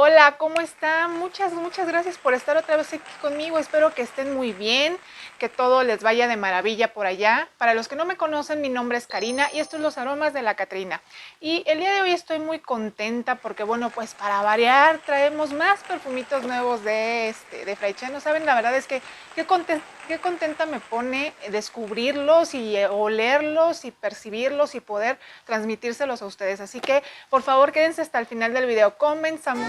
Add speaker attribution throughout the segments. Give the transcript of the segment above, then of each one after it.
Speaker 1: Hola, ¿cómo están? Muchas gracias por estar otra vez aquí conmigo. Espero que estén muy bien, que todo les vaya de maravilla por allá. Para los que no me conocen, mi nombre es Karina y esto es Los Aromas de la Catrina. Y el día de hoy estoy muy contenta porque, bueno, pues para variar traemos más perfumitos nuevos de Fraiche. No saben, la verdad es que qué contenta me pone descubrirlos y olerlos y percibirlos y poder transmitírselos a ustedes. Así que, por favor, quédense hasta el final del video. Comenzamos.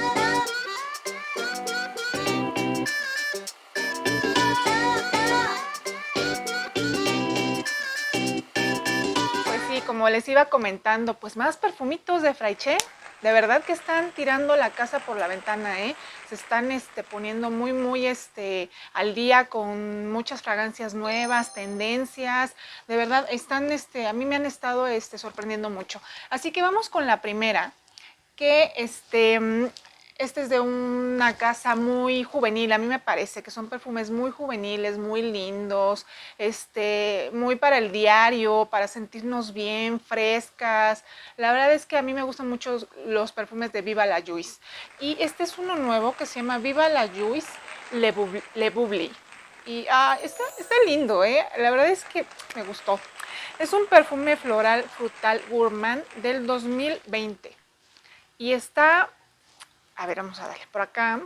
Speaker 1: Pues sí, como les iba comentando, pues más perfumitos de Fraiche. De verdad que están tirando la casa por la ventana, ¿eh? Se están poniendo muy al día con muchas fragancias nuevas, tendencias. De verdad, están, a mí me han estado sorprendiendo mucho. Así que vamos con la primera, que este es de una casa muy juvenil. A mí me parece que son perfumes muy juveniles, muy lindos, muy para el diario, para sentirnos bien, frescas. La verdad es que a mí me gustan mucho los perfumes de Viva la Juice. Y este es uno nuevo que se llama Viva la Juice Le Bubbly. Y está lindo, ¿eh? La verdad es que me gustó. Es un perfume floral frutal gourmand del 2020. Y está, a ver, vamos a darle por acá.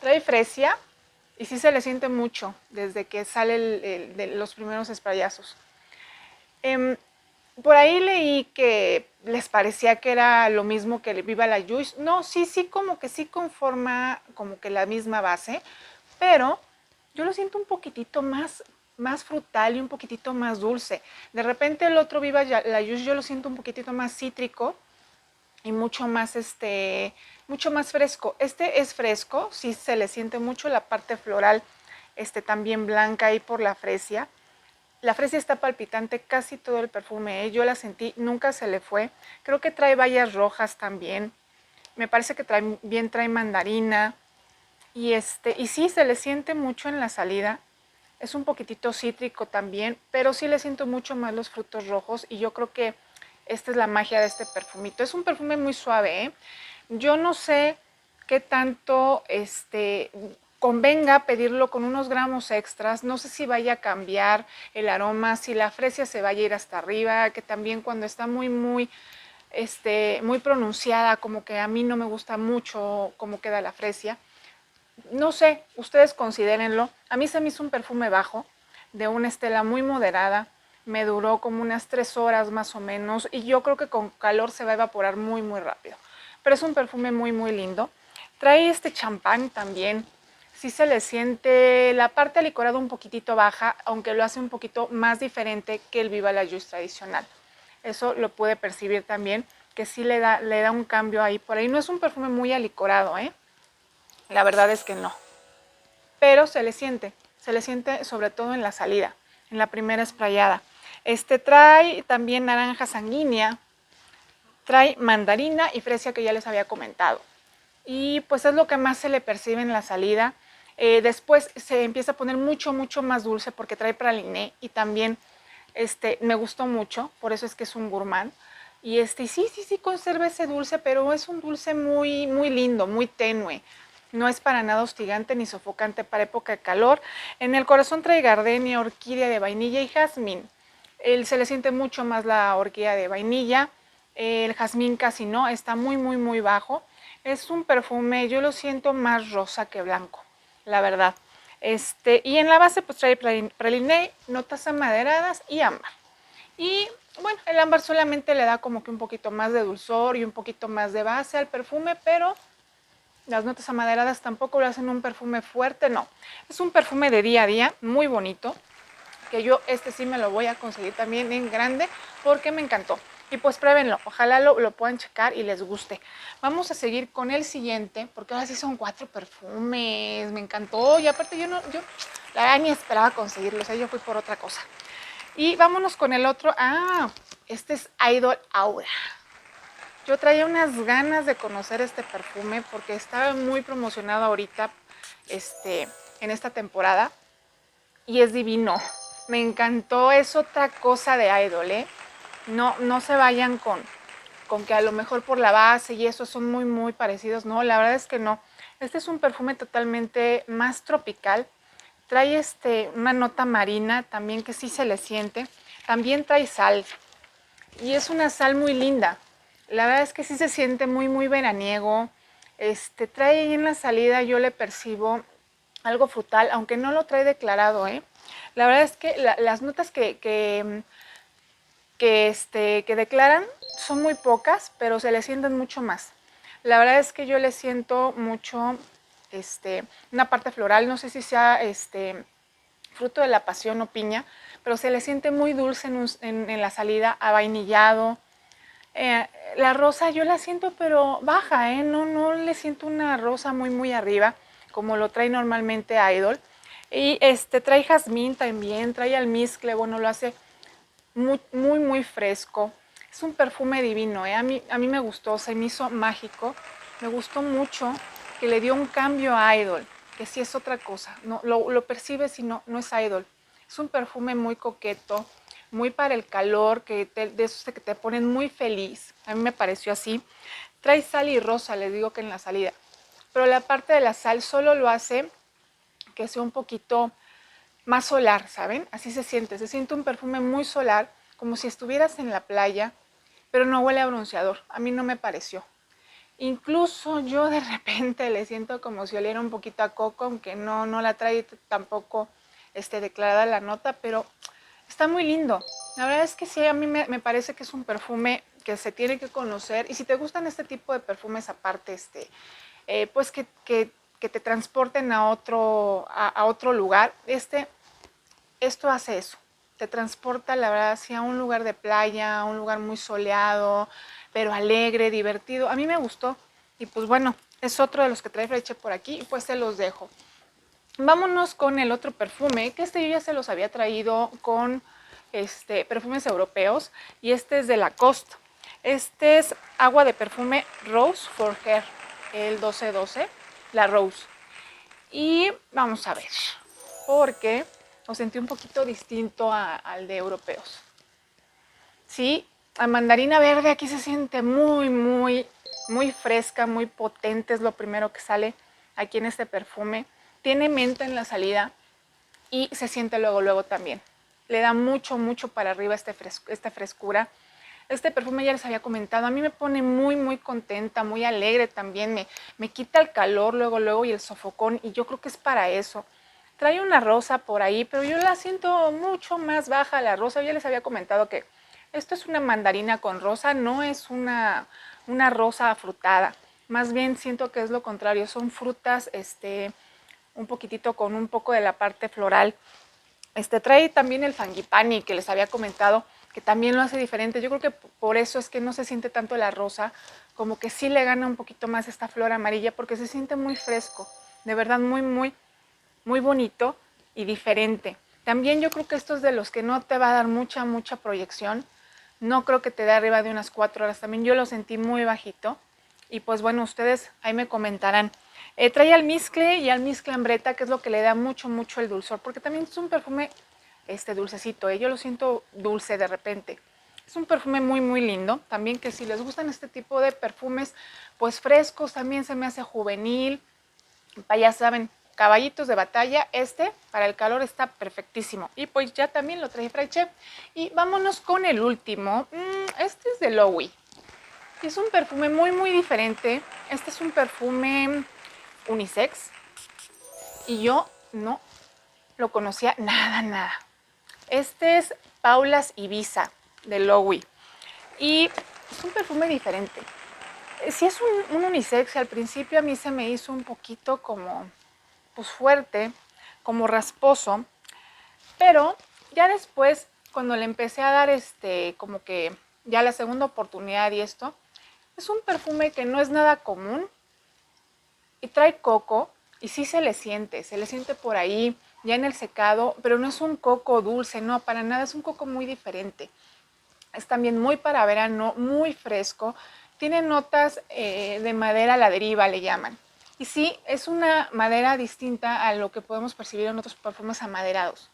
Speaker 1: Trae fresia y sí se le siente mucho desde que sale de los primeros sprayazos. Por ahí leí que les parecía que era lo mismo que Viva la Juice. No, sí, como que sí conforma como que la misma base, pero yo lo siento un poquitito más frutal y un poquitito más dulce. De repente el otro Viva la Juice yo lo siento un poquitito más cítrico y mucho más fresco. Este es fresco, sí se le siente mucho la parte floral, también blanca ahí por la fresia. La fresia está palpitante casi todo el perfume, ¿eh? Yo la sentí, nunca se le fue. Creo que trae bayas rojas también. Me parece que trae mandarina. Y sí, se le siente mucho en la salida. Es un poquitito cítrico también, pero sí le siento mucho más los frutos rojos y yo creo que esta es la magia de este perfumito. Es un perfume muy suave, ¿eh? Yo no sé qué tanto convenga pedirlo con unos gramos extras. No sé si vaya a cambiar el aroma, si la fresia se vaya a ir hasta arriba, que también cuando está muy pronunciada, como que a mí no me gusta mucho cómo queda la fresia. No sé, ustedes considérenlo. A mí se me hizo un perfume bajo, de una estela muy moderada. Me duró como unas 3 horas más o menos y yo creo que con calor se va a evaporar muy rápido. Pero es un perfume muy lindo. Trae este champán también. Sí se le siente la parte alicorada un poquitito baja, aunque lo hace un poquito más diferente que el Viva la Juice tradicional. Eso lo pude percibir también, que sí le da un cambio ahí. Por ahí no es un perfume muy alicorado, ¿eh? La verdad es que no. Pero se le siente sobre todo en la salida, en la primera sprayada. Trae también naranja sanguínea, trae mandarina y fresia que ya les había comentado. Y pues es lo que más se le percibe en la salida. Después se empieza a poner mucho más dulce porque trae praliné y también me gustó mucho, por eso es que es un gourmand. Y sí conserva ese dulce, pero es un dulce muy lindo, muy tenue. No es para nada hostigante ni sofocante para época de calor. En el corazón trae gardenia, orquídea de vainilla y jazmín. Se le siente mucho más la orquídea de vainilla. El jazmín casi no, está muy bajo. Es un perfume, yo lo siento más rosa que blanco, la verdad. Y en la base pues trae praliné, notas amaderadas y ámbar. Y bueno, el ámbar solamente le da como que un poquito más de dulzor y un poquito más de base al perfume, pero las notas amaderadas tampoco lo hacen un perfume fuerte, no. Es un perfume de día a día, muy bonito, que yo sí me lo voy a conseguir también en grande porque me encantó. Y pues pruébenlo, ojalá lo puedan checar y les guste. Vamos a seguir con el siguiente, porque ahora sí son 4 perfumes, me encantó. Y aparte yo la verdad ni esperaba conseguirlo, o sea, yo fui por otra cosa. Y vámonos con el otro. Este es Idol Aura. Yo traía unas ganas de conocer este perfume porque estaba muy promocionado ahorita en esta temporada y es divino. Me encantó, es otra cosa de Idol, ¿eh? No se vayan con que a lo mejor por la base y eso son muy muy parecidos. No, la verdad es que no. Este es un perfume totalmente más tropical. Trae una nota marina también que sí se le siente. También trae sal y es una sal muy linda. La verdad es que sí se siente muy muy veraniego. Trae ahí en la salida, yo le percibo algo frutal, aunque no lo trae declarado, ¿eh? La verdad es que las notas que declaran son muy pocas, pero se le sienten mucho más. La verdad es que yo le siento mucho una parte floral, no sé si sea fruto de la pasión o piña, pero se le siente muy dulce en la salida, avainillado. La rosa yo la siento pero baja, no le siento una rosa muy muy arriba, como lo trae normalmente Idol. Y trae jazmín también, trae almizcle, bueno, lo hace muy, muy, muy fresco. Es un perfume divino, ¿eh? A mí me gustó, se me hizo mágico. Me gustó mucho que le dio un cambio a Idol, que sí es otra cosa. No, lo percibes y no es Idol. Es un perfume muy coqueto, muy para el calor, de esos que te ponen muy feliz. A mí me pareció así. Trae sal y rosa, les digo que en la salida. Pero la parte de la sal solo lo hace que sea un poquito más solar, ¿saben? Así se siente un perfume muy solar, como si estuvieras en la playa, pero no huele a bronceador, a mí no me pareció. Incluso yo de repente le siento como si oliera un poquito a coco, aunque no la trae tampoco declarada la nota, pero está muy lindo. La verdad es que sí, a mí me parece que es un perfume que se tiene que conocer, y si te gustan este tipo de perfumes aparte, pues que te transporten a otro lugar, esto hace eso, te transporta, la verdad, hacia un lugar de playa, un lugar muy soleado, pero alegre, divertido. A mí me gustó y pues bueno, es otro de los que trae Freche por aquí y pues se los dejo. Vámonos con el otro perfume, que yo ya se los había traído con perfumes europeos, y este es de Lacoste. Este es agua de perfume Rose for Hair, el 1212, la Rose. Y vamos a ver, porque lo sentí un poquito distinto al de europeos. Sí, la mandarina verde aquí se siente muy, muy, muy fresca, muy potente, es lo primero que sale aquí en este perfume. Tiene menta en la salida y se siente luego, luego también. Le da mucho, mucho para arriba esta frescura. Este perfume ya les había comentado, a mí me pone muy, muy contenta, muy alegre también, me quita el calor luego, luego y el sofocón, y yo creo que es para eso. Trae una rosa por ahí, pero yo la siento mucho más baja la rosa. Ya les había comentado que esto es una mandarina con rosa, no es una rosa afrutada. Más bien siento que es lo contrario, son frutas un poquitito con un poco de la parte floral. Trae también el frangipani que les había comentado, que también lo hace diferente. Yo creo que por eso es que no se siente tanto la rosa, como que sí le gana un poquito más esta flor amarilla, porque se siente muy fresco, de verdad muy, muy, muy bonito y diferente. También yo creo que esto es de los que no te va a dar mucha, mucha proyección. No creo que te dé arriba de unas 4 horas. También yo lo sentí muy bajito. Y pues bueno, ustedes ahí me comentarán. Trae almizcle y almizcle ambreta, que es lo que le da mucho, mucho el dulzor. Porque también es un perfume dulcecito. Yo lo siento dulce de repente. Es un perfume muy, muy lindo. También que si les gustan este tipo de perfumes, pues frescos, también se me hace juvenil. Ya saben, caballitos de batalla, para el calor está perfectísimo. Y pues ya también lo traje Freche. Y vámonos con el último. Este es de Lowy. Es un perfume muy, muy diferente. Este es un perfume unisex. Y yo no lo conocía nada, nada. Este es Paula's Ibiza de Lowy. Y es un perfume diferente. Si es un unisex, al principio a mí se me hizo un poquito como pues fuerte, como rasposo, pero ya después cuando le empecé a dar como que ya la segunda oportunidad y esto, es un perfume que no es nada común y trae coco y sí se le siente por ahí ya en el secado, pero no es un coco dulce, no, para nada, es un coco muy diferente. Es también muy para verano, muy fresco, tiene notas de madera a la deriva, le llaman. Y sí, es una madera distinta a lo que podemos percibir en otros perfumes amaderados.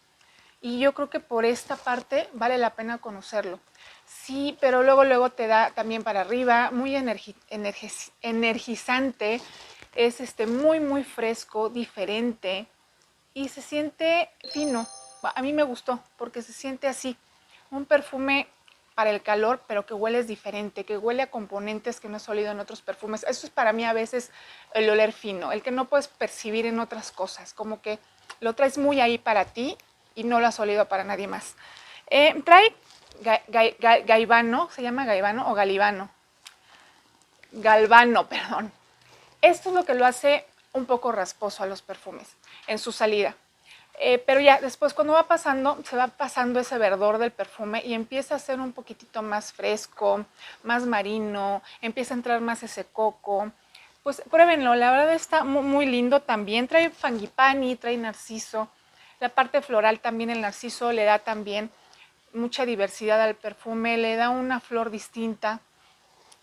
Speaker 1: Y yo creo que por esta parte vale la pena conocerlo. Sí, pero luego te da también para arriba, muy energizante, es muy fresco, diferente y se siente fino. A mí me gustó porque se siente así, un perfume para el calor, pero que huele diferente, que huele a componentes que no has olido en otros perfumes. Eso es para mí a veces el oler fino, el que no puedes percibir en otras cosas, como que lo traes muy ahí para ti y no lo has olido para nadie más. Trae gaibano, ¿se llama gaibano o galivano? Galvano, perdón. Esto es lo que lo hace un poco rasposo a los perfumes en su salida. Pero ya después cuando va pasando, se va pasando ese verdor del perfume y empieza a ser un poquitito más fresco, más marino, empieza a entrar más ese coco. Pues pruébenlo, la verdad está muy lindo también. Trae frangipani, trae narciso. La parte floral también, el narciso le da también mucha diversidad al perfume, le da una flor distinta.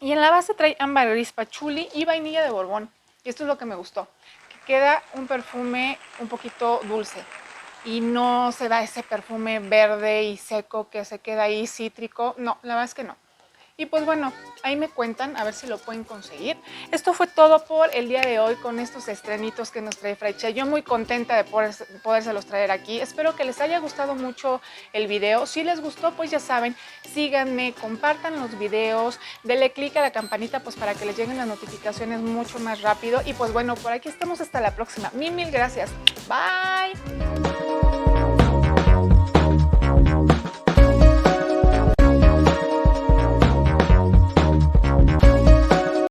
Speaker 1: Y en la base trae ámbar gris pachuli y vainilla de Borbón. Y esto es lo que me gustó, que queda un perfume un poquito dulce y no se da ese perfume verde y seco que se queda ahí cítrico. No, la verdad es que no. Y pues bueno, ahí me cuentan a ver si lo pueden conseguir. Esto fue todo por el día de hoy con estos estrenitos que nos trae Fraiche. Yo muy contenta de podérselos traer aquí. Espero que les haya gustado mucho el video. Si les gustó, pues ya saben, síganme, compartan los videos, denle click a la campanita pues para que les lleguen las notificaciones mucho más rápido. Y pues bueno, por aquí estamos hasta la próxima. Mil gracias. Bye.